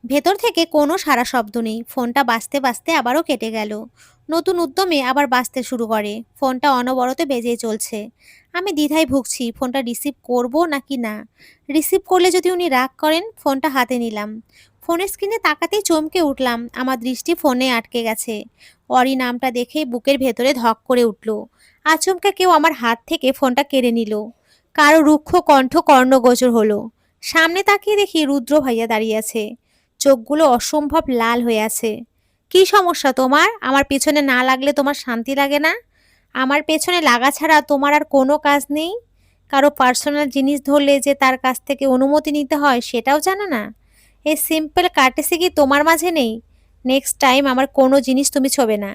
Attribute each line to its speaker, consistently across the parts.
Speaker 1: ভেতর থেকে কোনো সাড়া শব্দ নেই। ফোনটা বাজতে বাজতে আবারও কেটে গেল। নতুন উদ্যমে আবার বাজতে শুরু করে। ফোনটা অনবরত বেজেই চলছে। আমি দ্বিধায় ভুগছি, ফোনটা রিসিভ করব নাকি না। রিসিভ করলে যদি উনি রাগ করেন, ফোনটা হাতে নিলাম। ফোনের স্ক্রিনে তাকাতেই চমকে উঠলাম। আমার দৃষ্টি ফোনে আটকে গেছে। অরি নামটা দেখে বুকের ভেতরে ধক করে উঠল। আচমকা কেউ আমার হাত থেকে ফোনটা কেড়ে নিল। কারো রুক্ষ কণ্ঠ কর্ণগোচর হলো। সামনে তাকিয়ে দেখি রুদ্র ভাইয়া দাঁড়িয়ে আছে। চোখগুলো অসম্ভব লাল হয়ে আছে। কি সমস্যা তোমার? আমার পেছনে না লাগলে তোমার শান্তি লাগে না? আমার পেছনে লাগা ছাড়া তোমার আর কোনো কাজ নেই? কারো পার্সোনাল জিনিস ধরলে যে তার কাছ থেকে অনুমতি নিতে হয় সেটাও জানো না? এই সিম্পল কার্টেসি কি তোমার মাঝে নেই? নেক্সট টাইম আমার কোনো জিনিস তুমি ছোবে না।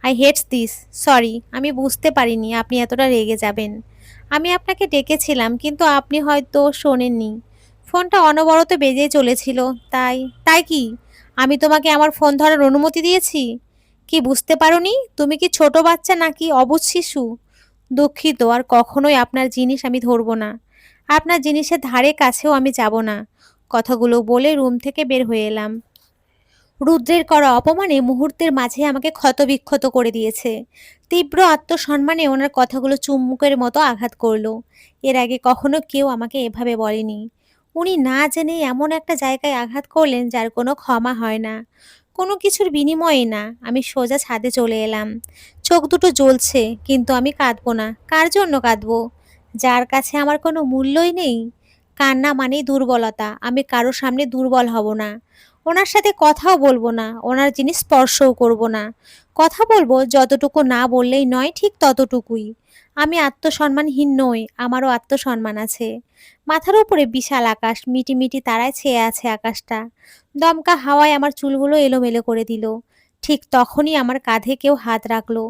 Speaker 1: I hates this. সরি, আমি বুঝতে পারিনি আপনি এতটা রেগে যাবেন। আমি আপনাকে ডেকেছিলাম, কিন্তু আপনি হয়তো শোনেননি। ফোনটা অনবরত বেজেই চলেছিল। তাই তাই কি? আমি তোমাকে আমার ফোন ধরার অনুমতি দিয়েছি? কি বুঝতে পারোনি? তুমি কি ছোট বাচ্চা নাকি অবুঝ শিশু? দুঃখিত, আর কখনোই আপনার জিনিস আমি ধরবো না। আপনার জিনিসের ধারে কাছেও আমি যাব না। কথাগুলো বলে রুম থেকে বের হয়ে এলাম। রুদ্রের করা অপমানে মুহূর্তের মাঝে আমাকে ক্ষতবিক্ষত করে দিয়েছে। তীব্র আত্মসম্মানে ওনার কথাগুলো চুম্বকের মতো আঘাত করলো। এর আগে কখনো কেউ আমাকে এভাবে বলেনি। উনি না জেনে এমন একটা জায়গায় আঘাত করলেন যার কোনো ক্ষমা হয় না, কোনো কিছুর বিনিময়ে না। আমি সোজা ছাদে চলে এলাম। চোখ দুটো জ্বলছে, কিন্তু আমি কাঁদবো না। কার জন্য কাঁদবো? যার কাছে আমার কোনো মূল্যই নেই। কান্না মানেই দুর্বলতা। আমি কারো সামনে দুর্বল হব না। ওনার সাথে কথাও বলবো না, ওনার জিনিস স্পর্শও করব না। কথা বলবো যতটুকু না বললেই নয়, ঠিক ততটুকুই। আমি আত্মসম্মানহীন নই, আমারও আত্মসম্মান আছে। মাথার উপরে বিশাল আকাশ, মিটিমিটি তারায় ছেয়ে আছে আকাশটা। দমকা হাওয়ায় আমার চুলগুলো এলোমেলো করে দিল। ঠিক তখনই আমার কাঁধে কেউ হাত রাখলো।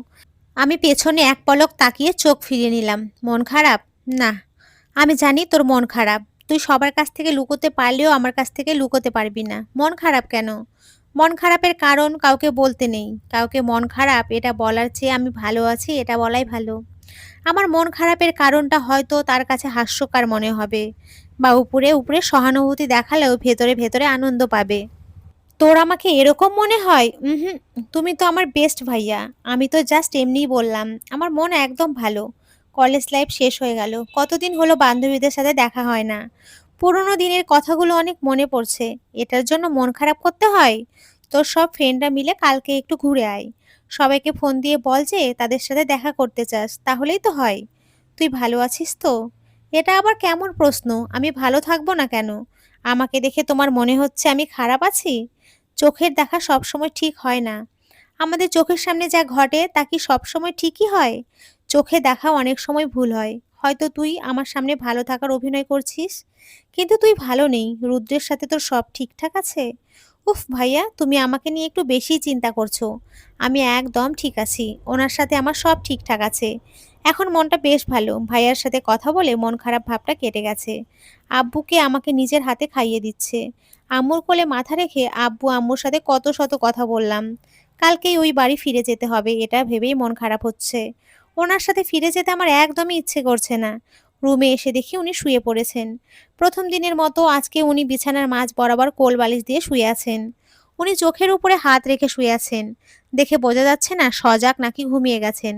Speaker 1: আমি পেছনে এক পলক তাকিয়ে চোখ ফিরিয়ে নিলাম। মন খারাপ? না, আমি জানি তোর মন খারাপ। তুই সবার কাছ থেকে লুকোতে পারলেও আমার কাছ থেকে লুকোতে পারবি না। মন খারাপ কেন? মন খারাপের কারণ কাউকে বলতে নেই। কাউকে মন খারাপ এটা বলার চেয়ে আমি ভালো আছি এটা বলাই ভালো। আমার মন খারাপের কারণটা হয়তো তার কাছে হাস্যকর মনে হবে, বা উপরে উপরে সহানুভূতি দেখালেও ভেতরে ভেতরে আনন্দ পাবে। তোর আমাকে এরকম মনে হয়? হুম, তুমি তো আমার বেস্ট ভাইয়া। আমি তো জাস্ট এমনিই বললাম। আমার মন একদম ভালো। কলেজ লাইফ শেষ হয়ে গেল, কতদিন হলো বান্ধবীদের সাথে দেখা হয় না। পুরোনো দিনের কথাগুলো অনেক মনে পড়ছে। এটার জন্য মন খারাপ করতে হয়? তোর সব ফ্রেন্ডরা মিলে কালকে একটু ঘুরে আয়। সবাইকে ফোন দিয়ে বল যে তাদের সাথে দেখা করতে চাস, তাহলেই তো হয়। তুই ভালো আছিস তো? এটা আবার কেমন প্রশ্ন? আমি ভালো থাকবো না কেন? আমাকে দেখে তোমার মনে হচ্ছে আমি খারাপ আছি? চোখের দেখা সবসময় ঠিক হয় না। আমাদের চোখের সামনে যা ঘটে তা কি সবসময় ঠিকই হয়? চোখে দেখা অনেক সময় ভুল হয়। হয়তো তুই আমার সামনে ভালো থাকার অভিনয় করছিস, কিন্তু তুই ভালো নেই। রুদ্রের সাথে তোর সব ঠিকঠাক আছে? উফ ভাইয়া, তুমি আমাকে নিয়ে একটু বেশি চিন্তা করছো। আমি একদম ঠিক আছি, ওনার সাথে আমার সব ঠিকঠাক আছে। এখন মনটা বেশ ভালো। ভাইয়ার সাথে কথা বলে মন খারাপ ভাবটা কেটে গেছে। আব্বুকে আমাকে নিজের হাতে খাইয়ে দিচ্ছে। আম্মুর কোলে মাথা রেখে আব্বু আম্মুর সাথে কত শত কথা বললাম। কালকেই ওই বাড়ি ফিরে যেতে হবে, এটা ভেবেই মন খারাপ হচ্ছে। ওনার সাথে ফিরে যেতে আমার একদমই ইচ্ছে করছে না। রুমে এসে দেখি উনি শুয়ে পড়েছেন। প্রথম দিনের মতো আজকে উনি বিছানার মাঝ বরাবর কোল বালিশ দিয়ে শুয়ে আছেন। উনি চোখের উপরে হাত রেখে শুয়ে আছেন। দেখে বোঝা যাচ্ছে না সজাগ নাকি ঘুমিয়ে গেছেন।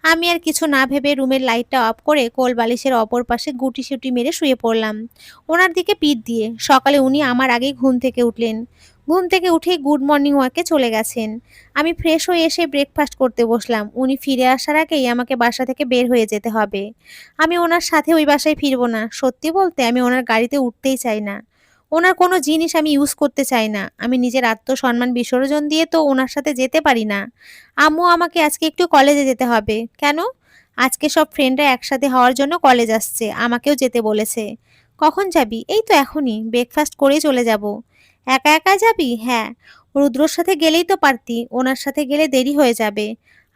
Speaker 1: আমি আর কিছু না ভেবে রুমের লাইটটা অফ করে কোল বালিশের অপর পাশে গুটি-সুটি মেরে শুয়ে পড়লাম, ওনার দিকে পিঠ দিয়ে। সকালে উনি আমার আগেই ঘুম থেকে উঠলেন। ঘুম থেকে উঠেই গুড মর্নিং ওয়াকে চলে গেছেন। আমি ফ্রেশ হয়ে এসে ব্রেকফাস্ট করতে বসলাম। উনি ফিরে আসার আগেই আমাকে বাসা থেকে বের হয়ে যেতে হবে। আমি ওনার সাথে ওই বাসায় ফিরবো না। সত্যি বলতে আমি ওনার গাড়িতে উঠতেই চাই না। ওনার কোনো জিনিস আমি ইউজ করতে চাই না। আমি নিজের আত্মসম্মান বিসর্জন দিয়ে তো ওনার সাথে যেতে পারি না। আম্মু আমাকে আজকে একটু কলেজে যেতে হবে। কেন? আজকে সব ফ্রেন্ডরা একসাথে হওয়ার জন্য কলেজ আসছে, আমাকেও যেতে বলেছে। কখন যাবি? এই তো এখনই, ব্রেকফাস্ট করেই চলে যাব। একা একা যাবি? হ্যাঁ। রুদ্রর সাথে গেলেই তো পারতি, ওনার সাথে গেলে দেরি হয়ে যাবে।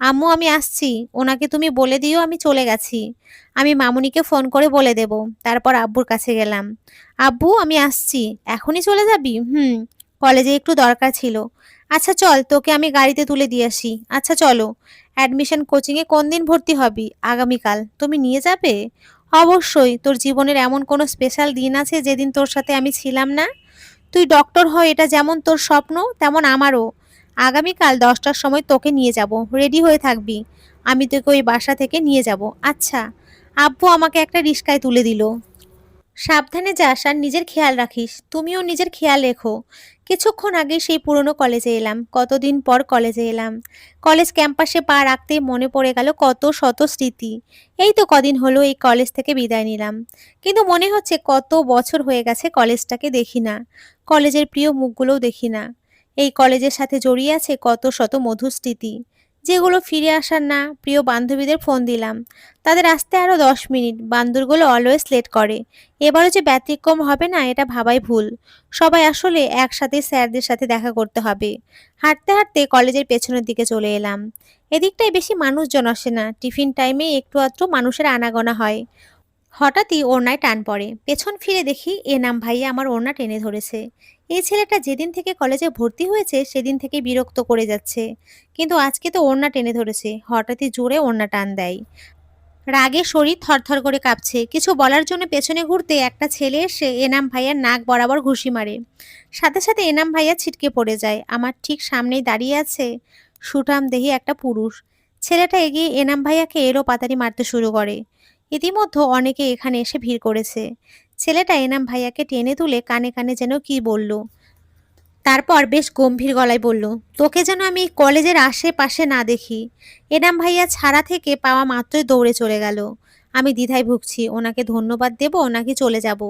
Speaker 1: আম্মু আমি আসছি, ওনাকে তুমি বলে দিও আমি চলে গেছি। আমি মামুনিকে ফোন করে বলে দেব। তারপর আব্বুর কাছে গেলাম। আব্বু আমি আসছি। এখনই চলে যাবি? হুম, কলেজে একটু দরকার ছিল। আচ্ছা চল, তোকে আমি গাড়িতে তুলে দিয়ে আসি। আচ্ছা চলো। অ্যাডমিশন কোচিংয়ে কোন দিন ভর্তি হবি? আগামীকাল। তুমি নিয়ে যাবে? অবশ্যই। তোর জীবনের এমন কোনো স্পেশাল দিন আছে যেদিন তোর সাথে আমি ছিলাম না? তুই ডক্টর হয় এটা যেমন তোর স্বপ্ন তেমন আমারও। আগামীকাল 10টার সময় তোকে নিয়ে যাব, রেডি হয়ে থাকবি। আমি তোকে ওই বাসা থেকে নিয়ে যাব। আচ্ছা। আব্বু আমাকে একটা রিস্কায় তুলে দিল। সাবধানে যাস আর নিজের খেয়াল রাখিস। তুমিও নিজের খেয়াল রেখো। কিছুক্ষণ আগে সেই পুরনো কলেজে এলাম, কতদিন পর কলেজে এলাম। কলেজ ক্যাম্পাসে পা রাখতেই মনে পড়ে গেল কত শত স্মৃতি। এই তো কদিন হলো এই কলেজ থেকে বিদায় নিলাম, কিন্তু মনে হচ্ছে কত বছর হয়ে গেছে কলেজটাকে দেখি না, কলেজের প্রিয় মুখগুলোও দেখি না। এই কলেজের সাথে জড়িয়ে আছে কত শত মধুর স্মৃতি, যেগুলো ফিরে আসার না। প্রিয় বান্ধবীদের ফোন দিলাম, তাদের আসতে আরো 10 মিনিট। বান্দরগুলো অলওয়েজ লেট করে, এবারও যে ব্যতিক্রম হবে না এটা ভাবাই ভুল। সবাই আসলে একসাথে স্যারদের সাথে দেখা করতে হবে। হাঁটতে হাঁটতে কলেজের পেছনের দিকে চলে এলাম। এদিকটায় বেশি মানুষজন আসে না, টিফিন টাইমে একটু আধটু মানুষের আনাগোনা হয়। হঠাৎই ওড়নায় টান পড়ে, পেছন ফিরে দেখি এনাম ভাইয়া আমার ওড়না টেনে ধরেছে। এই ছেলেটা যেদিন থেকে কলেজে ভর্তি হয়েছে সেদিন থেকে বিরক্ত করে যাচ্ছে, কিন্তু আজকে তো ওড়না টেনে ধরেছে, হঠাৎই জোরে ওড়না টান দেয়। রাগে শরীর থরথর করে কাঁপছে। কিছু বলার জন্য পেছনে ঘুরতে একটা ছেলে এসে এনাম ভাইয়ার নাক বরাবর ঘুষি মারে। সাথে সাথে এনাম ভাইয়া ছিটকে পড়ে যায়। আমার ঠিক সামনেই দাঁড়িয়ে আছে সুঠাম দেহি একটা পুরুষ। ছেলেটা এগিয়ে এনাম ভাইয়াকে এলো পাতারি মারতে শুরু করে। ইতিমধ্যে অনেকে এখানে এসে ভিড় করেছে। ছেলেটা এনাম ভাইয়াকে টেনে তুলে কানে কানে যেন কি বলল। তারপর বেশ গম্ভীর গলায় বলল, তোকে যেন আমি এই কলেজের আশেপাশে না দেখি। এনাম ভাইয়া ছাড়া থেকে পাওয়া মাত্রই দৌড়ে চলে গেল। আমি দ্বিধায় ভুগছি, ওনাকে ধন্যবাদ দেব নাকি চলে যাব।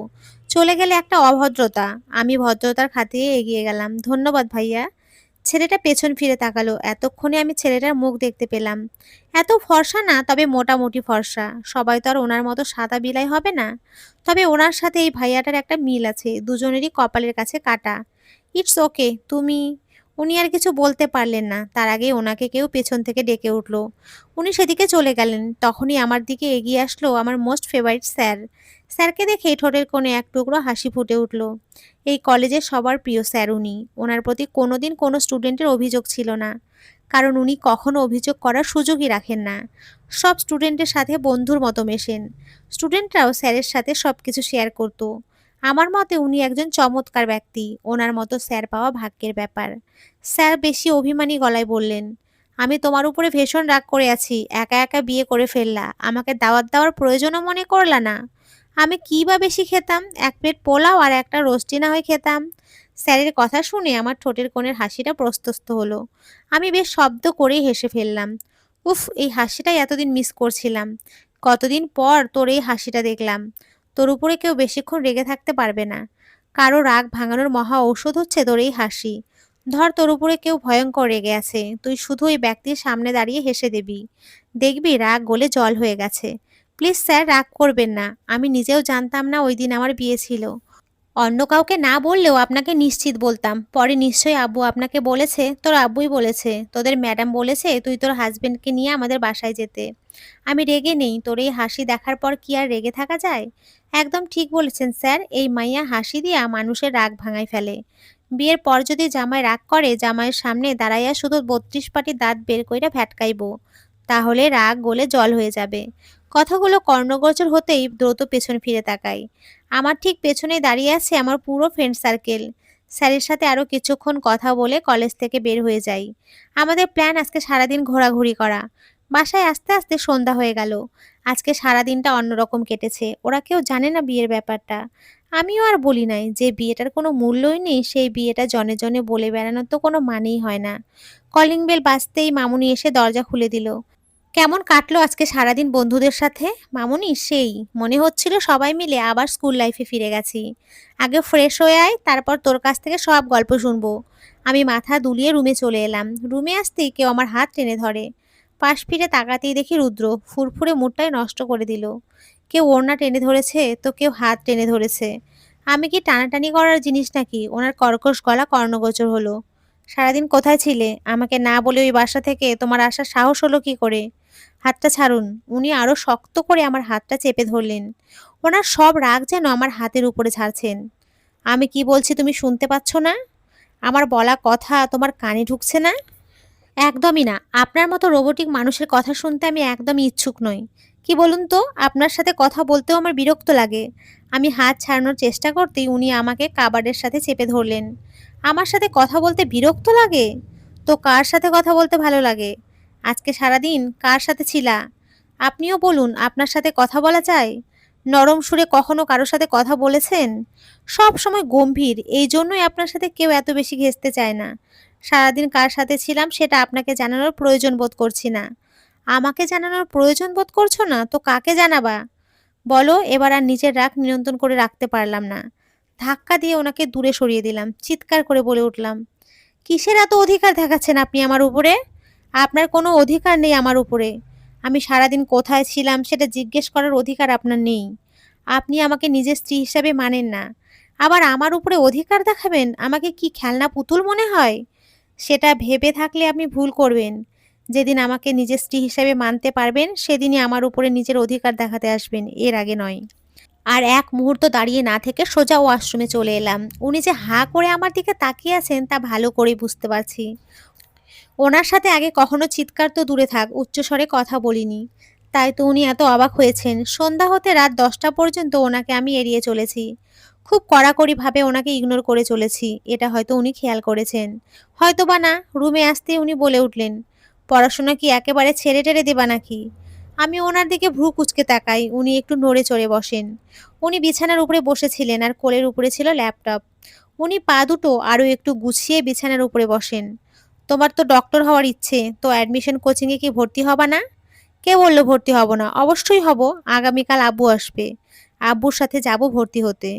Speaker 1: চলে গেলে একটা অভদ্রতা। আমি ভদ্রতার খাতিরে এগিয়ে গেলাম, ধন্যবাদ ভাইয়া। ছেলেটা পেছন ফিরে তাকালো, এতক্ষণে আমি ছেলেটার মুখ দেখতে পেলাম। এত ফর্সা না, তবে মোটামুটি ফর্সা। সবাই তো আর ওনার মতো সাদা বিলাই হবে না। তবে ওনার সাথে এই ভাইয়াটার একটা মিল আছে, দুজনেরই কপালের কাছে কাটা। ইটস ওকে তুমি। উনি আর কিছু বলতে পারলেন না, তার আগে ওনাকে কেউ পেছন থেকে ডেকে উঠল। উনি সেদিকে চলে গেলেন, তখনই আমার দিকে এগিয়ে আসলো আমার মোস্ট ফেভারিট স্যার। স্যারকে দেখে ঠোঁটের কোণে এক টুকরো হাসি ফুটে উঠল। এই কলেজের সবার প্রিয় স্যার উনি। ওনার প্রতি কোনোদিন কোনো স্টুডেন্টের অভিযোগ ছিল না, কারণ উনি কখনো অভিযোগ করার সুযোগই রাখেন না। সব স্টুডেন্টের সাথে বন্ধুর মতো মেশেন। স্টুডেন্টরাও স্যারের সাথে সব কিছু শেয়ার করতো। আমার মতে উনি একজন চমৎকার ব্যক্তি। ওনার মতো স্যার পাওয়া ভাগ্যের ব্যাপার। স্যার বেশি অভিমানী গলায় বললেন, আমি তোমার উপরে ভীষণ রাগ করে আছি। একা একা বিয়ে করে ফেললা, আমাকে দাওয়াত দেওয়ার প্রয়োজনও মনে করলা না। আমি কী বা বেশি খেতাম, এক প্লেট পোলাও আর একটা রোস্টি না হয় খেতাম। স্যারের কথা শুনে আমার ঠোঁটের কোণের হাসিটা প্রস্তস্ত হলো। আমি বেশ শব্দ করেই হেসে ফেললাম। উফ, এই হাসিটাই এতদিন মিস করছিলাম। কতদিন পর তোর এই হাসিটা দেখলাম। তোর উপরে কেউ বেশিক্ষণ রেগে থাকতে পারবে না। কারো রাগ ভাঙানোর মহা ঔষধ হচ্ছে তোর এই হাসি। ধর তোর উপরে কেউ ভয়ঙ্কর রেগে আছে, তুই শুধু ওই ব্যক্তির সামনে দাঁড়িয়ে হেসে দিবি। দেখবি রাগ গলে জল হয়ে গেছে। প্লিজ স্যার, রাগ করবেন না। আমি নিজেও জানতাম না ওই দিন আমার বিয়ে ছিল। অন্য কাউকে না বললেও আপনাকে নিশ্চিত বলতাম। পরে নিশ্চয়ই আব্বু আপনাকে বলেছে, তোর আব্বুই বলেছে, তোদের ম্যাডাম বলেছে তুই তোর হাজবেন্ডকে নিয়ে আমাদের বাসায় যেতে। আমি রেগে নেই, তোর এই হাসি দেখার পর কি আর রেগে থাকা যায়? একদম ঠিক বলেছেন স্যার, এই মাইয়া হাসি দিয়া মানুষের রাগ ভাঙায় ফেলে। বিয়ের পর যদি জামাই রাগ করে, জামাইয়ের সামনে দাঁড়াইয়া শুধু 32 পাটি দাঁত বের কইরা ভ্যাটকাইব, তাহলে রাগ গলে জল হয়ে যাবে। কথাগুলো কর্ণগোচর হতেই দ্রুত পেছন ফিরে তাকাই। আমার ঠিক পেছনেই দাঁড়িয়ে আছে আমার পুরো ফ্রেন্ড সার্কেল। স্যারের সাথে আরও কিছুক্ষণ কথা বলে কলেজ থেকে বের হয়ে যাই। আমাদের প্ল্যান আজকে সারাদিন ঘোরাঘুরি করা। বাসায় আসতে আসতে সন্ধ্যা হয়ে গেল। আজকে সারাদিনটা অন্যরকম কেটেছে। ওরা কেউ জানে না বিয়ের ব্যাপারটা। আমিও আর বলি নাই, যে বিয়েটার কোনো মূল্যই নেই সেই বিয়েটা জনে জনে বলে বেড়ানোর তো কোনো মানেই হয় না। কলিং বেল বাজতেই মামুনি এসে দরজা খুলে দিল। কেমন কাটলো আজকে সারাদিন বন্ধুদের সাথে? মামুনি, সেই মনে হচ্ছিল সবাই মিলে আবার স্কুল লাইফে ফিরে গেছি। আগে ফ্রেশ হয়ে আয়, তারপর তোর কাছ থেকে সব গল্প শুনবো। আমি মাথা দুলিয়ে রুমে চলে এলাম। রুমে আসতেই কেউ আমার হাত টেনে ধরে। পাশ ফিরে তাকাতেই দেখি রুদ্র ফুরফুরে মুডটাই নষ্ট করে দিল। কেউ ওড়না টেনে ধরেছে তো কেউ হাত টেনে ধরেছে। আমি কি টানাটানি করার জিনিস নাকি? ওনার কর্কশ গলা কর্ণগোচর হলো। সারাদিন কোথায় ছিলে? আমাকে না বলে ওই বাসা থেকে তোমার আসার সাহস হলো কি করে? হাতটা ছাড়ুন। উনি আরো শক্ত করে আমার হাতটা চেপে ধরলেন। ওনার সব রাগ যেন আমার হাতের উপরে ঝাড়ছেন। আমি কি বলছি তুমি শুনতে পাচ্ছ না? আমার বলা কথা তোমার কানে ঢুকছে না? একদমই না। আপনার মতো রোবটিক মানুষের কথা শুনতে আমি একদমই ইচ্ছুক নই। কি বলুন তো, আপনার সাথে কথা বলতেও আমার বিরক্ত লাগে। আমি হাত ছাড়ানোর চেষ্টা করতেই উনি আমাকে কাবার্ডের সাথে চেপে ধরলেন। আমার সাথে কথা বলতে বিরক্ত লাগে? তো কার সাথে কথা বলতে ভালো লাগে? আজকে সারাদিন কার সাথে ছিলা? আপনিও বলুন, আপনার সাথে কথা বলা যায়? নরম সুরে কখনো কারো সাথে কথা বলেছেন? সব সময় গম্ভীর, এই জন্যই আপনার সাথে কেউ এত বেশি ঘেঁষতে চায় না। সারাদিন কার সাথে ছিলাম সেটা আপনাকে জানানোর প্রয়োজন বোধ করছি না। আমাকে জানানোর প্রয়োজন বোধ করছো না তো কাকে জানাবা? বলো। এবার আর নিজের রাগ নিয়ন্ত্রণ করে রাখতে পারলাম না। ধাক্কা দিয়ে ওনাকে দূরে সরিয়ে দিলাম। চিৎকার করে বলে উঠলাম, কিসের এত অধিকার দেখাচ্ছেন আপনি আমার উপরে? আপনার কোনো অধিকার নেই আমার উপরে। আমি সারাদিন কোথায় ছিলাম সেটা জিজ্ঞেস করার অধিকার আপনার নেই। আপনি আমাকে নিজের স্ত্রী হিসাবে মানেন না। আবার আমার উপরে অধিকার দেখাবেন? আমাকে কি খেলনা পুতুল মনে হয়? সেটা ভেবে থাকলে আপনি ভুল করবেন। যেদিন আমাকে নিজের স্ত্রী হিসাবে মানতে পারবেন সেদিনই আমার উপরে নিজের অধিকার দেখাতে আসবেন, এর আগে নয়। আর এক মুহূর্ত দাঁড়িয়ে না থেকে সোজা ওয়াশরুমে চলে এলাম। উনি যে হাঁ করে আমার দিকে তাকিয়ে আছেন তা ভালো করেই বুঝতে পারছি। ওনার সাথে আগে কখনো চিৎকার তো দূরে থাক, উচ্চস্বরে কথা বলিনি। তাই তো উনি এত অবাক হয়েছেন। সন্ধ্যা হতে রাত 10টা পর্যন্ত ওনাকে আমি এড়িয়ে চলেছি। খুব কড়াকড়িভাবে ওনাকে ইগনোর করে চলেছি। এটা হয়তো উনি খেয়াল করেছেন, হয়তো বা না। রুমে আসতেই উনি বলে উঠলেন, পড়াশোনা কি একেবারে ছেড়ে টেড়ে দেবা নাকি? আমি ওনার দিকে ভ্রু কুঁচকে তাকাই। উনি একটু নড়ে চড়ে বসেন। উনি বিছানার উপরে বসেছিলেন আর কোলের উপরে ছিল ল্যাপটপ। উনি পা দুটো আরও একটু গুছিয়ে বিছানার উপরে বসেন। তোমার তো ডক্টর হওয়ার ইচ্ছে, তো অ্যাডমিশন কোচিংয়ে কি ভর্তি হবা না? কে বলল ভর্তি হব না? অবশ্যই হব। আগামীকাল আব্বু আসবে। আব্বুর সাথে যাব ভর্তি হতে।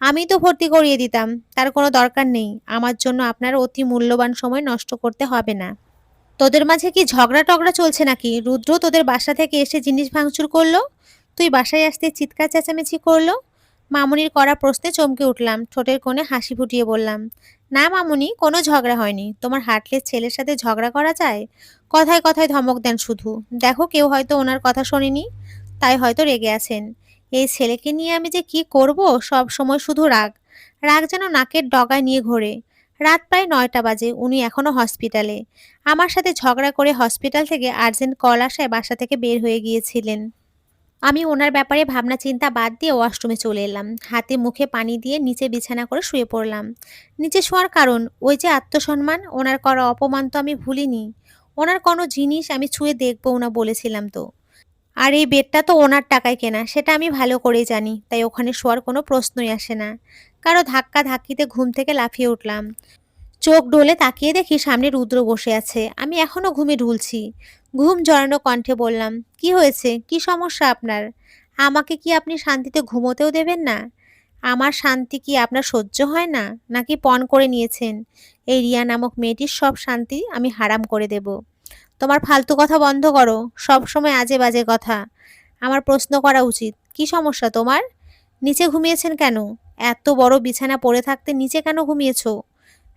Speaker 1: আমি তো ভর্তি করিয়ে দিতাম, তার কোনো দরকার নেই। আমার জন্য আপনার অতি মূল্যবান সময় নষ্ট করতে হবে না। তোদের মাঝে কি ঝগড়া টগড়া চলছে নাকি? রুদ্র তোদের বাসা থেকে এসে জিনিস ভাঙচুর করলো, তুই বাসায় আসতে চিৎকার চেঁচামেচি করলো। মামুনির করা প্রশ্নে চমকে উঠলাম। ঠোঁটের কোণে হাসি ফুটিয়ে বললাম, না মামুনি, কোনো ঝগড়া হয়নি। তোমার হার্টলেস ছেলের সাথে ঝগড়া করা যায়? কথায় কথায় ধমক দেন শুধু। দেখো, কেউ হয়তো ওনার কথা শোনেনি, তাই হয়তো রেগে আছেন। এই ছেলেকে নিয়ে আমি যে কি করব, সব সময় শুধু রাগ। রাগ যেন নাকের ডগায় নিয়ে ঘোরে। রাত প্রায় 9টা বাজে, উনি এখনো হসপিটালে। আমার সাথে ঝগড়া করে হসপিটাল থেকে আর্জেন্ট কল আসায় বাসা থেকে বের হয়ে গিয়েছিলেন। আমি ওনার ব্যাপারে ভাবনা চিন্তা বাদ দিয়ে ওয়াশরুমে চলে এলাম। হাতে মুখে পানি দিয়ে নিচে বিছানা করে শুয়ে পড়লাম। নিচে শোয়ার কারণ ওই যে আত্মসম্মান। ওনার করা অপমান তো আমি ভুলিনি। ওনার কোনো জিনিস আমি ছুঁয়ে দেখবো না বলেছিলাম তো। আর এই বেডটা তো ওনার টাকায় কেনা, সেটা আমি ভালো করেই জানি। তাই ওখানে শোয়ার কোনো প্রশ্নই আসে না। কারো ধাক্কা ধাক্কিতে ঘুম থেকে লাফিয়ে উঠলাম। চোখ ডলে তাকিয়ে দেখি সামনে রুদ্র বসে আছে। আমি এখনো ঘুমে ঢুলছি। ঘুম জড়ানো কণ্ঠে বললাম, কি হয়েছে? কি সমস্যা আপনার? আমাকে কি আপনি শান্তিতে ঘুমোতেও দেবেন না? আমার শান্তি কি আপনার সহ্য হয় না, নাকি পণ করে নিয়েছেন এই রিয়া নামক মেয়েটির সব শান্তি আমি হারাম করে দেব? তোমার ফালতু কথা বন্ধ করো। সব সময় আজে বাজে কথা। আমার প্রশ্ন করা উচিত, কি সমস্যা তোমার? নিচে ঘুমিয়েছেন কেন? এত বড় বিছানা পড়ে থাকতে নিচে কেন ঘুমিয়েছো?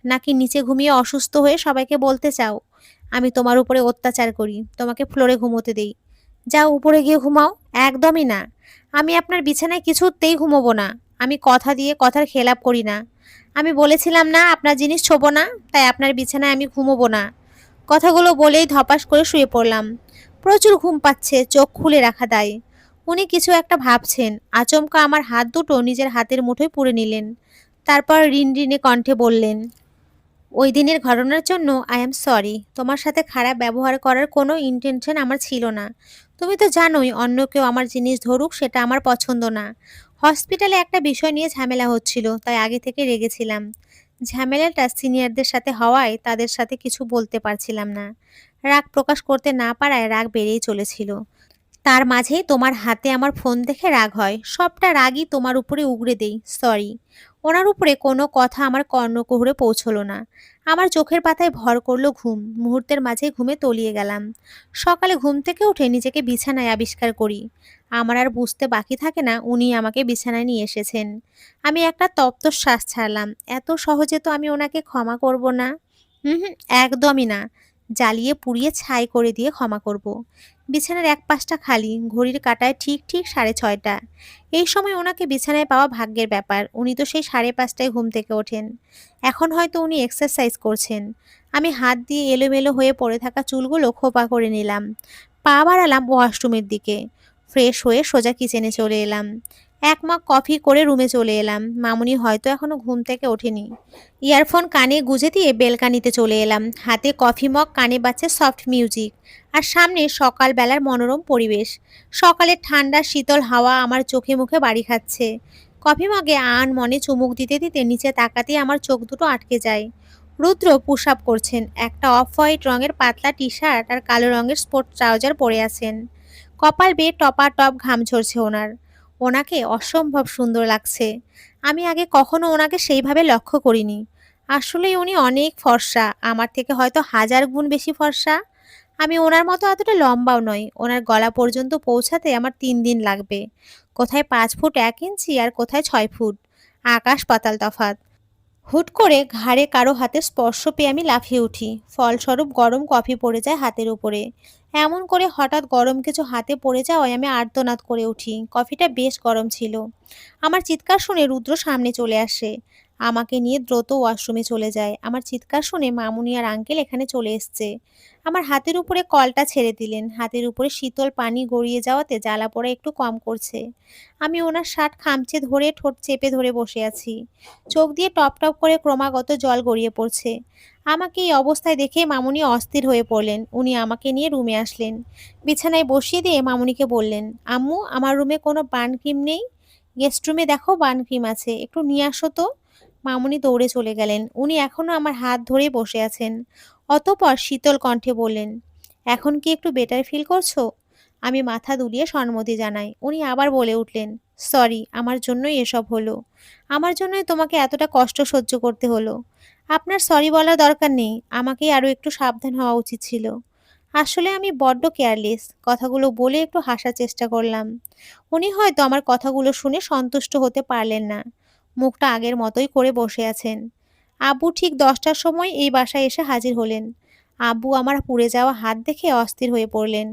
Speaker 1: নাকি নিচে ঘুমিয়ে অসুস্থ হয়ে সবাইকে বলতে চাও আমি তোমার উপরে অত্যাচার করি, তোমাকে ফ্লোরে ঘুমোতে দেই? যাও উপরে গিয়ে ঘুমাও। একদমই না। আমি আপনার বিছানায় কিছুতেই ঘুমোবো না। আমি কথা দিয়ে কথার খেলাপ করি না। আমি বলেছিলাম না আপনার জিনিস ছোবো না, তাই আপনার বিছানায় আমি ঘুমোবো না। কথাগুলো বলেই ধপাস করে শুয়ে পড়লাম। প্রচুর ঘুম পাচ্ছে, চোখ খুলে রাখা দায়। উনি কিছু একটা ভাবছেন। আচমকা আমার হাত দুটো নিজের হাতের মুঠোয় পুরে নিলেন। তারপর রিনরিনে কণ্ঠে বললেন, ওই দিনের ঘটনার জন্য আই এম সরি। তোমার সাথে খারাপ ব্যবহার করার কোনো ইন্টেনশন আমার ছিল না। তুমি তো জানোই অন্য কেউ আমার জিনিস ধরুক সেটা আমার পছন্দ না। হসপিটালে একটা বিষয় নিয়ে ঝামেলা হচ্ছিল, তাই আগে থেকে রেগেছিলাম। ঝামেলাটা সিনিয়রদের সাথে হওয়ায় তাদের সাথে কিছু বলতে পারছিলাম না। রাগ প্রকাশ করতে না পারায় রাগ বেড়েই চলেছিল। তার মাঝেই তোমার হাতে আমার ফোন দেখে রাগ হয়। সবটা রাগই তোমার উপরে উগরে দেই। সরি। ওনার উপরে কোনো কথা আমার কর্ণকুহরে পৌঁছলো না। আমার চোখের পাতায় ভর করলো ঘুম। মুহূর্তের মাঝে ঘুমে তলিয়ে গেলাম। সকালে ঘুম থেকে উঠে নিজেকে বিছানায় আবিষ্কার করি। আমার আর বুঝতে বাকি থাকে না উনি আমাকে বিছানায় নিয়ে এসেছেন। আমি একটা তপ্ত শ্বাস ছাড়লাম। এত সহজে তো আমি ওনাকে ক্ষমা করব না। হুম হুম, একদমই না। জ্বালিয়ে পুড়িয়ে ছাই করে দিয়ে ক্ষমা করব। বিছানার এক পাশটা খালি। ঘড়ির কাঁটায় ঠিক ঠিক 6:30। এই সময় ওনাকে বিছানায় পাওয়া ভাগ্যের ব্যাপার। উনি তো সেই 5:30টায় ঘুম থেকে ওঠেন। এখন হয়তো উনি এক্সারসাইজ করছেন। আমি হাত দিয়ে এলোমেলো হয়ে পড়ে থাকা চুলগুলো খোপা করে নিলাম। পা বাড়ালাম ওয়াশরুমের দিকে। ফ্রেশ হয়ে সোজা কিচেনে চলে এলাম। এক মগ কফি করে রুমে চলে এলাম। মামুনি হয়তো এখনো ঘুম থেকে ওঠেনি। ইয়ারফোন কানে গুঁজে দিয়ে বেলকানিতে চলে এলাম। হাতে কফি মগ, কানে বাজছে সফট মিউজিক, আর সামনে সকালবেলার মনোরম পরিবেশ। সকালের ঠান্ডা শীতল হাওয়া আমার চোখে মুখে বাড়ি খাচ্ছে। কফি মগে আন মনে চুমুক দিতে দিতে নিচে তাকাতেই আমার চোখ দুটো আটকে যায়। রুদ্র পুশ আপ করছেন। একটা অফ হোয়াইট রঙের পাতলা টি শার্ট আর কালো রঙের স্পোর্ট ট্রাউজার পরে আছেন। কপাল বেয়ে টপা টপ ঘাম ঝরছে ওনার। ওনাকে অসম্ভব সুন্দর লাগছে। আমি আগে কখনো ওনাকে সেইভাবে লক্ষ্য করিনি। আসলেই উনি অনেক ফর্সা, আমার থেকে হয়তো 1000 গুণ বেশি ফর্সা। আমি ওনার মতো এতটা লম্বাও নই। ওনার গলা পর্যন্ত পৌঁছাতে আমার 3 দিন লাগবে। কোথায় 5 ফুট 1 ইঞ্চি আর কোথায় 6 ফুট। আকাশ পাতাল তফাত। হুট করে ঘাড়ে কারো হাতের স্পর্শ পেয়ে আমি লাফিয়ে উঠি। ফলস্বরূপ গরম কফি পড়ে যায় হাতের উপরে। এমন করে হঠাৎ গরম কিছু হাতে পড়ে যাওয়ায় আমি আর্তনাদ করে উঠি। কফিটা বেশ গরম ছিল। আমার চিৎকার শুনে রুদ্র সামনে চলে আসে। আমাকে নিয়ে দ্রুত ওয়াশরুমে চলে যায়। আমার চিৎকার শুনে মামুনি আর আঙ্কেল এখানে চলে এসছে। আমার হাতের উপরে কলটা ছেড়ে দিলেন। হাতের উপরে শীতল পানি গড়িয়ে যাওয়াতে জ্বালা পোড়া একটু কম করছে। আমি ওনার শার্ট খামচে ধরে ঠোঁট চেপে ধরে বসে আছি। চোখ দিয়ে টপ টপ করে ক্রমাগত জল গড়িয়ে পড়ছে। আমাকে এই অবস্থায় দেখে মামুনি অস্থির হয়ে পড়লেন। উনি আমাকে নিয়ে রুমে আসলেন। বিছানায় বসিয়ে দিয়ে মামুনিকে বললেন, আম্মু, আমার রুমে কোনো বার্ন ক্রিম নেই? গেস্ট রুমে দেখো বার্ন ক্রিম আছে, একটু নিয়ে আসো তো। মামুনি দৌড়ে চলে গেলেন। উনি এখনো আমার হাত ধরেই বসে আছেন। অতঃপর শীতল কণ্ঠে বললেন, এখন কি একটু বেটার ফিল করছো? আমি মাথা দুলিয়ে সম্মতি জানাই। উনি আবার বলে উঠলেন, সরি, আমার জন্যই এসব হলো। আমার জন্যই তোমাকে এতটা কষ্ট সহ্য করতে হলো। আপনার সরি বলার দরকার নেই, আমাকেই আরও একটু সাবধান হওয়া উচিত ছিল। আসলে আমি বড্ড কেয়ারলেস। কথাগুলো বলে একটু হাসার চেষ্টা করলাম। উনি হয়তো আমার কথাগুলো শুনে সন্তুষ্ট হতে পারলেন না। মুখটা আগের মতোই করে বসে আছেন। আব্বু ঠিক 10টার সময় এই বাসায় এসে হাজির হলেন। আব্বু আমার পুড়ে যাওয়া হাত দেখে অস্থির হয়ে পড়লেন।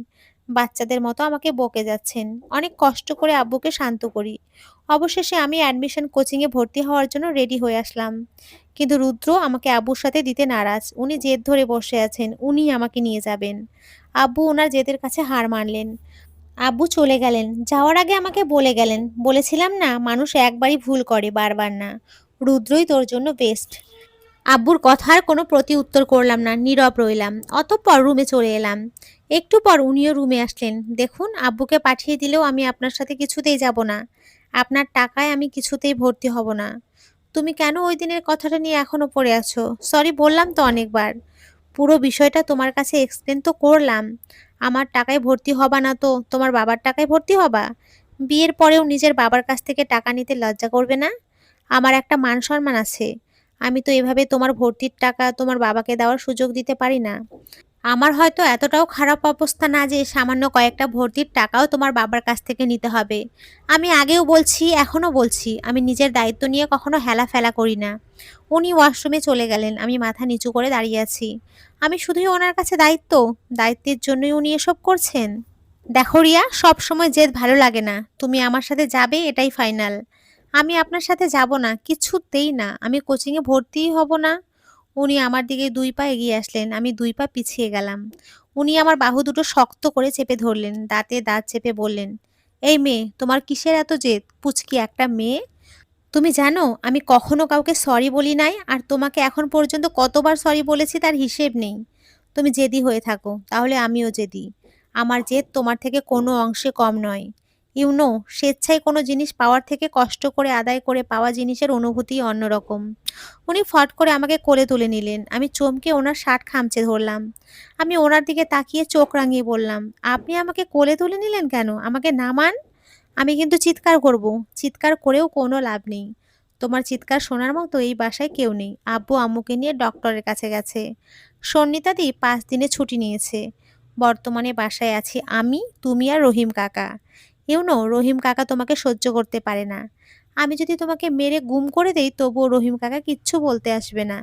Speaker 1: বাচ্চাদের মতো আমাকে বকে যাচ্ছেন। অনেক কষ্ট করে আব্বুকে শান্ত করি। অবশেষে আমি অ্যাডমিশন কোচিংয়ে ভর্তি হওয়ার জন্য রেডি হয়ে আসলাম। কিন্তু রুদ্র আমাকে আব্বুর সাথে দিতে নারাজ। উনি জেদ ধরে বসে আছেন, উনিই আমাকে নিয়ে যাবেন। আব্বু ওনার জেদের কাছে হার মানলেন। আব্বু চলে গেলেন। যাওয়ার আগে আমাকে বলে গেলেন, বলেছিলাম না, মানুষ একবারই ভুল করে, বারবার না। রুদ্রই তোর জন্য বেস্ট। আব্বুর কথার কোনো প্রতি উত্তর করলাম না, নীরব রইলাম। অতঃপর রুমে চলে এলাম। একটু পর উনিও রুমে আসলেন। দেখুন, আব্বুকে পাঠিয়ে দিলেও আমি আপনার সাথে কিছুতেই যাব না। আপনার টাকায় আমি কিছুতেই ভর্তি হব না। তুমি কেন ওই দিনের কথাটা নিয়ে এখনো পড়ে আছো? সরি বললাম তো অনেকবার। পুরো বিষয়টা তোমার কাছে এক্সপ্লেন তো করলাম। আমার টাকায় ভর্তি হবা না তো তোমার বাবার টাকায় ভর্তি হবা? বিয়ের পরেও নিজের বাবার কাছ থেকে টাকা নিতে লজ্জা করবে না? আমার একটা মান সম্মান আছে। আমি তো এভাবে তোমার ভর্তির টাকা তোমার বাবাকে দেওয়ার সুযোগ দিতে পারি না। আমার হয়তো এতটাও খারাপ অবস্থা না যে সামান্য কয়েকটা ভর্তির টাকাও তোমার বাবার কাছ থেকে নিতে হবে। আমি আগেও বলছি, এখনও বলছি, আমি নিজের দায়িত্ব নিয়ে কখনো হেলাফেলা করি না। উনি ওয়াশরুমে চলে গেলেন। আমি মাথা নিচু করে দাঁড়িয়ে আছি। আমি শুধুই ওনার কাছে দায়িত্ব? দায়িত্বের জন্যই উনি এসব করছেন? দেখো রিয়া, সব সময় জেদ ভালো লাগে না। তুমি আমার সাথে যাবে, এটাই ফাইনাল। আমি আপনার সাথে যাব না, কিছুতেই না। আমি কোচিংয়ে ভর্তিই হব না। উনি আমার দিকে 2 পা এগিয়ে আসলেন। আমি 2 পা পিছিয়ে গেলাম। উনি আমার বাহু দুটো শক্ত করে চেপে ধরলেন। দাঁতে দাঁত চেপে বললেন, এই মেয়ে, তোমার কিসের এত জেদ? পুচকি একটা মেয়ে। তুমি জানো আমি কখনো কাউকে সরি বলি নাই, আর তোমাকে এখন পর্যন্ত কতবার সরি বলেছি তার হিসেব নেই। তুমি জেদি হয়ে থাকো, তাহলে আমিও জেদি। আমার জেদ তোমার থেকে কোনো অংশে কম নয়। ইউনো, স্বেচ্ছায় কোনো জিনিস পাওয়ার থেকে কষ্ট করে আদায় করে পাওয়া জিনিসের অনুভূতি অন্যরকম। উনি ফট করে আমাকে কোলে তুলে নিলেন। আমি চমকে ওনার শার্ট খামচে ধরলাম। আমি ওনার দিকে তাকিয়ে চোখ রাঙিয়ে বললাম, আপনি আমাকে কোলে তুলে নিলেন কেন? আমাকে নামান। আমি কিন্তু চিৎকার করব। চিৎকার করেও কোনো লাভ নেই। তোমার চিৎকার শোনার মতো এই বাসায় কেউ নেই। আব্বু আম্মুকে নিয়ে ডক্টরের কাছে গেছে। সন্নিতাদি 5 দিনে ছুটি নিয়েছে। বর্তমানে বাসায় আছি আমি, তুমি আর রহিম কাকা। রহিম কাকা তোমাকে সহ্য করতে পারে না। আমি যদি তোমাকে মেরে গুম করে দেই তবুও রহিম কাকা কিচ্ছু বলতে আসবে না।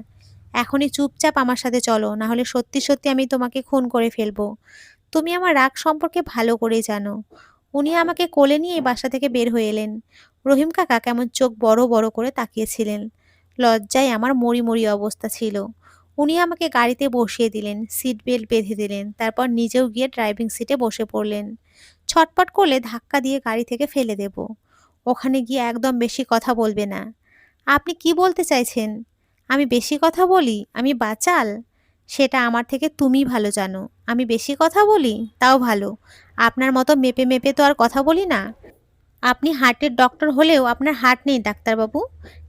Speaker 1: এখনই চুপচাপ আমার সাথে চলো, না হলে সত্যি সত্যি আমি তোমাকে খুন করে ফেলবো। তুমি আমার রাগ সম্পর্কে ভালো করেই জানো। উনি আমাকে কোলে নিয়ে বাসা থেকে বের হয়ে এলেন। রহিম কাকা কেমন চোখ বড় বড় করে তাকিয়েছিলেন। লজ্জায় আমার মরি মরি অবস্থা ছিল। উনি আমাকে গাড়িতে বসিয়ে দিলেন, সিট বেল্ট বেঁধে দিলেন, তারপর নিজেও গিয়ে ড্রাইভিং সিটে বসে পড়লেন। ছটপট করলে ধাক্কা দিয়ে গাড়ি থেকে ফেলে দেব। ওখানে গিয়ে একদম বেশি কথা বলবে না। আপনি কি বলতে চাইছেন? আমি বেশি কথা বলি? আমি বাচাল? সেটা আমার থেকে তুমি ভালো জানো। আমি বেশি কথা বলি? তাও ভালো। আপনার মতো মেপে মেপে তো আর কথা বলি না। আপনি হার্টের ডক্টর হলেও আপনার হার্ট নেই ডাক্তারবাবু।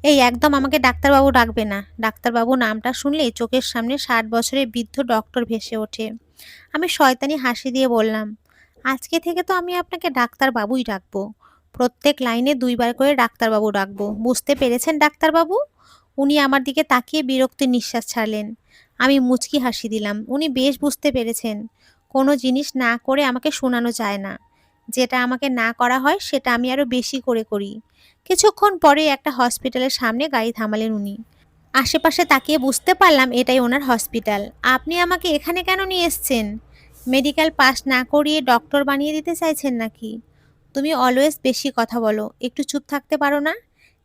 Speaker 1: এই একদম আমাকে ডাক্তারবাবু ডাকবে না। ডাক্তারবাবু নামটা শুনলেই চোখের সামনে 60 বছরের বৃদ্ধ ডক্টর ভেসে ওঠে। আমি শয়তানি হাসি দিয়ে বললাম, আজকে থেকে তো আমি আপনাকে ডাক্তারবাবুই ডাকবো। প্রত্যেক লাইনে 2 বার করে ডাক্তারবাবু ডাকবো। বুঝতে পেরেছেন ডাক্তারবাবু? উনি আমার দিকে তাকিয়ে বিরক্তির নিঃশ্বাস ছাড়লেন। আমি মুচকি হাসি দিলাম। উনি বেশ বুঝতে পেরেছেন। কোনো জিনিস না করে আমাকে শোনানো যায় না। যেটা আমাকে না করা হয় সেটা আমি আরো বেশি করে করি। কিছুক্ষণ পরে একটা হসপিটালের সামনে গাড়ি থামালেন উনি। আশেপাশে তাকিয়ে বুঝতে পারলাম এটাই ওনার হসপিটাল। আপনি আমাকে এখানে কেন নিয়ে এসছেন? মেডিকেল পাস না করিয়ে ডক্টর বানিয়ে দিতে চাইছেন নাকি? তুমি অলওয়েজ বেশি কথা বলো। একটু চুপ থাকতে পারো না?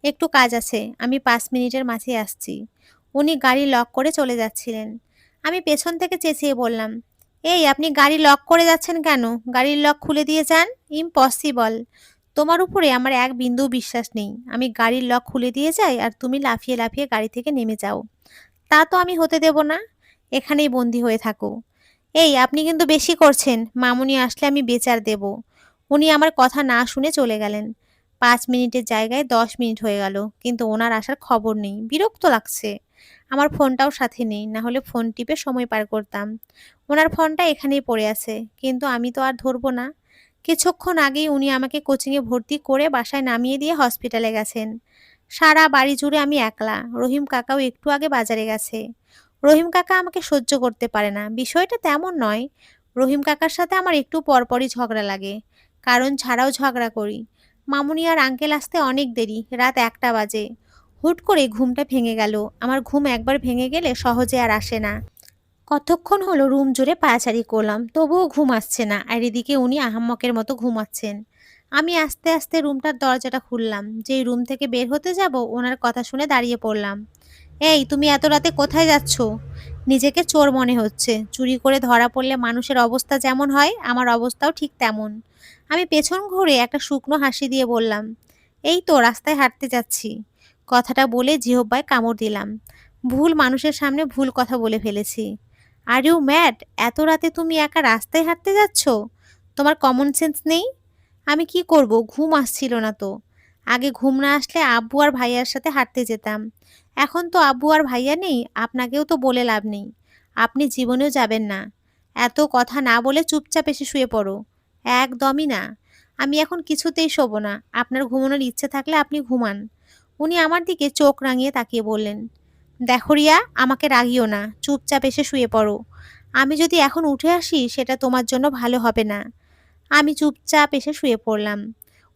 Speaker 1: একটু কাজ আছে, আমি 5 মিনিটের মাঝে আসছি। উনি গাড়ি লক করে চলে যাচ্ছিলেন। আমি পেছন থেকে চেঁচিয়ে বললাম, এই আপনি গাড়ি লক করে যাচ্ছেন কেন? গাড়ির লক খুলে দিয়ে যান। ইম্পসিবল। তোমার উপরে আমার এক বিন্দুও বিশ্বাস নেই। আমি গাড়ির লক খুলে দিয়ে যাই আর তুমি লাফিয়ে লাফিয়ে গাড়ি থেকে নেমে যাও। তা তো আমি হতে দেব না। এখানেই বন্দি হয়ে থাকো। এই আপনি কিন্তু বেশি করছেন। মামুনি আসলে আমি বিচার দেব। উনি আমার কথা না শুনে চলে গেলেন। 5 মিনিটের জায়গায় 10 মিনিট হয়ে গেল, কিন্তু ওনার আসার খবর নেই। বিরক্ত লাগছে। আমার ফোনটাও সাথে নেই, না হলে ফোন টিপে সময় পার করতাম। ওনার ফোনটা এখানেই পড়ে আছে, কিন্তু আমি তো আর ধরবো না। কিছুক্ষণ আগেই উনি আমাকে কোচিংয়ে ভর্তি করে বাসায় নামিয়ে দিয়ে হসপিটালে গেছেন। সারা বাড়ি জুড়ে আমি একলা। রহিম কাকাও একটু আগে বাজারে গেছে। রহিম কাকা আমাকে সহ্য করতে পারে না, বিষয়টা তেমন নয়। রহিম কাকার সাথে আমার একটু পরপরই ঝগড়া লাগে। কারণ ছাড়াও ঝগড়া করি। মামুনি আর আঙ্কেল আসতে অনেক দেরি, রাত 1টা বাজে। হুট করে ঘুমটা ভেঙে গেল। আমার ঘুম একবার ভেঙে গেলে সহজে আর আসে না। কতক্ষণ হলো রুম জুড়ে পায়চারি করলাম, তবুও ঘুম আসছে না। আর এদিকে উনি আহাম্মকের মতো ঘুমাচ্ছেন। আমি আস্তে আস্তে রুমটার দরজাটা খুললাম। যেই রুম থেকে বের হতে যাব, ওনার কথা শুনে দাঁড়িয়ে পড়লাম। এই তুমি এত রাতে কোথায় যাচ্ছ? নিজেকে চোর মনে হচ্ছে। চুরি করে ধরা পড়লে মানুষের অবস্থা যেমন হয়, আমার অবস্থাও ঠিক তেমন। আমি পেছন ঘুরে একটা শুকনো হাসি দিয়ে বললাম, এই তো রাস্তায় হাঁটতে যাচ্ছি। কথাটা বলে জিহ্বায় কামড় দিলাম। ভুল মানুষের সামনে ভুল কথা বলে ফেলেছি। Are you mad? এত রাতে তুমি একা রাস্তায় হাঁটতে যাচ্ছ? তোমার কমন সেন্স নেই? আমি কি করব, ঘুম আসছিল না তো। আগে ঘুম না আসলে আব্বু আর ভাইয়ার সাথে হাঁটতে যেতাম। এখন তো আব্বু আর ভাইয়া নেই, আপনাকেও তো বলে লাভ নেই। আপনি জীবনেও যাবেন না। এত কথা না বলে চুপচাপ এসে শুয়ে পড়ো। একদমই না। আমি এখন কিছুতেই শোবো না। আপনার ঘুমানোর ইচ্ছে থাকলে আপনি ঘুমান। উনি আমার দিকে চোখ রাঙিয়ে তাকিয়ে বললেন, দেখো রিয়া, আমাকে রাগিও না। চুপচাপ এসে শুয়ে পড়ো। আমি যদি এখন উঠে আসি সেটা তোমার জন্য ভালো হবে না। আমি চুপচাপ এসে শুয়ে পড়লাম,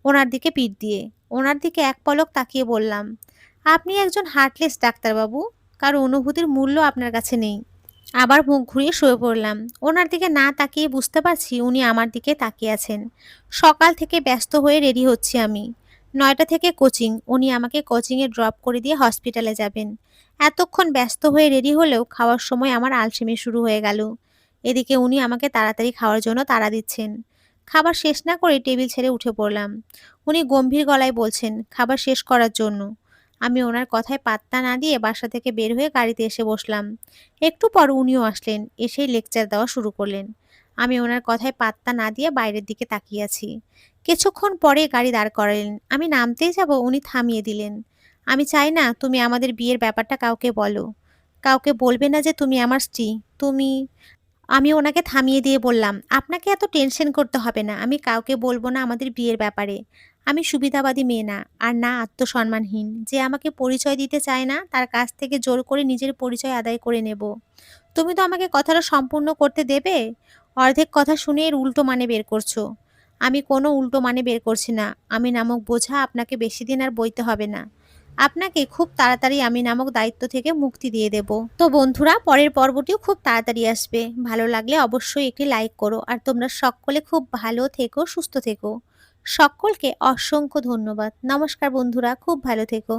Speaker 1: ওনার দিকে পিঠ দিয়ে। ওনার দিকে এক পলক তাকিয়ে বললাম, আপনি একজন হার্টলেস ডাক্তারবাবু। কারো অনুভূতির মূল্য আপনার কাছে নেই। আবার মুখ ঘুরিয়ে শুয়ে পড়লাম। ওনার দিকে না তাকিয়ে বুঝতে পারছি উনি আমার দিকে তাকিয়ে আছেন। সকাল থেকে ব্যস্ত হয়ে রেডি হচ্ছি আমি। 9টা থেকে কোচিং। উনি আমাকে কোচিংয়ে ড্রপ করে দিয়ে হসপিটালে যাবেন। এতক্ষণ ব্যস্ত হয়ে রেডি হলেও খাওয়ার সময় আমার আলসেমি শুরু হয়ে গেল। এদিকে উনি আমাকে তাড়াতাড়ি খাওয়ার জন্য তাড়া দিচ্ছেন। খাবার শেষ না করে টেবিল ছেড়ে উঠে পড়লাম। উনি গম্ভীর গলায় বলছেন খাবার শেষ করার জন্য। আমি ওনার কথায় পাত্তা না দিয়ে বাসা থেকে বের হয়ে গাড়িতে এসে বসলাম। একটু পর উনিও আসলেন, এসেই লেকচার দেওয়া শুরু করলেন। আমি ওনার কথায় পাত্তা না দিয়ে বাইরের দিকে তাকিয়ে আছি। কিছুক্ষণ পরে গাড়ি দাঁড় করালেন। আমি নামতেই যাব, উনি থামিয়ে দিলেন। আমি চাই না তুমি আমাদের বিয়ের ব্যাপারটা কাউকে বলো। কাউকে বলবে না যে তুমি আমার স্ত্রী। তুমি আমি ওনাকে থামিয়ে দিয়ে বললাম, আপনাকে এত টেনশন করতে হবে না। আমি কাউকে বলবো না আমাদের বিয়ের ব্যাপারে। আমি সুবিধাবাদী মেয়ে না, আর না আত্মসম্মানহীন। যে আমাকে পরিচয় দিতে চায় না তার কাছ থেকে জোর করে নিজের পরিচয় আদায় করে নেব। তুমি তো আমাকে কথাটা সম্পূর্ণ করতে দেবে? অর্ধেক কথা শুনে এর উল্টো মানে বের করছো। আমি কোনো উল্টো মানে বের করছি না। আমি নামক বোঝা আপনাকে বেশি দিন আর বইতে হবে না। আপনাকে খুব তাড়াতাড়ি আমি নামক দায়িত্ব থেকে মুক্তি দিয়ে দেব। তো বন্ধুরা, পরের পর্বটিও খুব তাড়াতাড়ি আসবে। ভালো লাগলে অবশ্যই একটি লাইক করো। আর তোমরা সকলে খুব ভালো থেকো, সুস্থ থেকো। সকলকে অসংখ্য ধন্যবাদ। নমস্কার বন্ধুরা, খুব ভালো থেকো।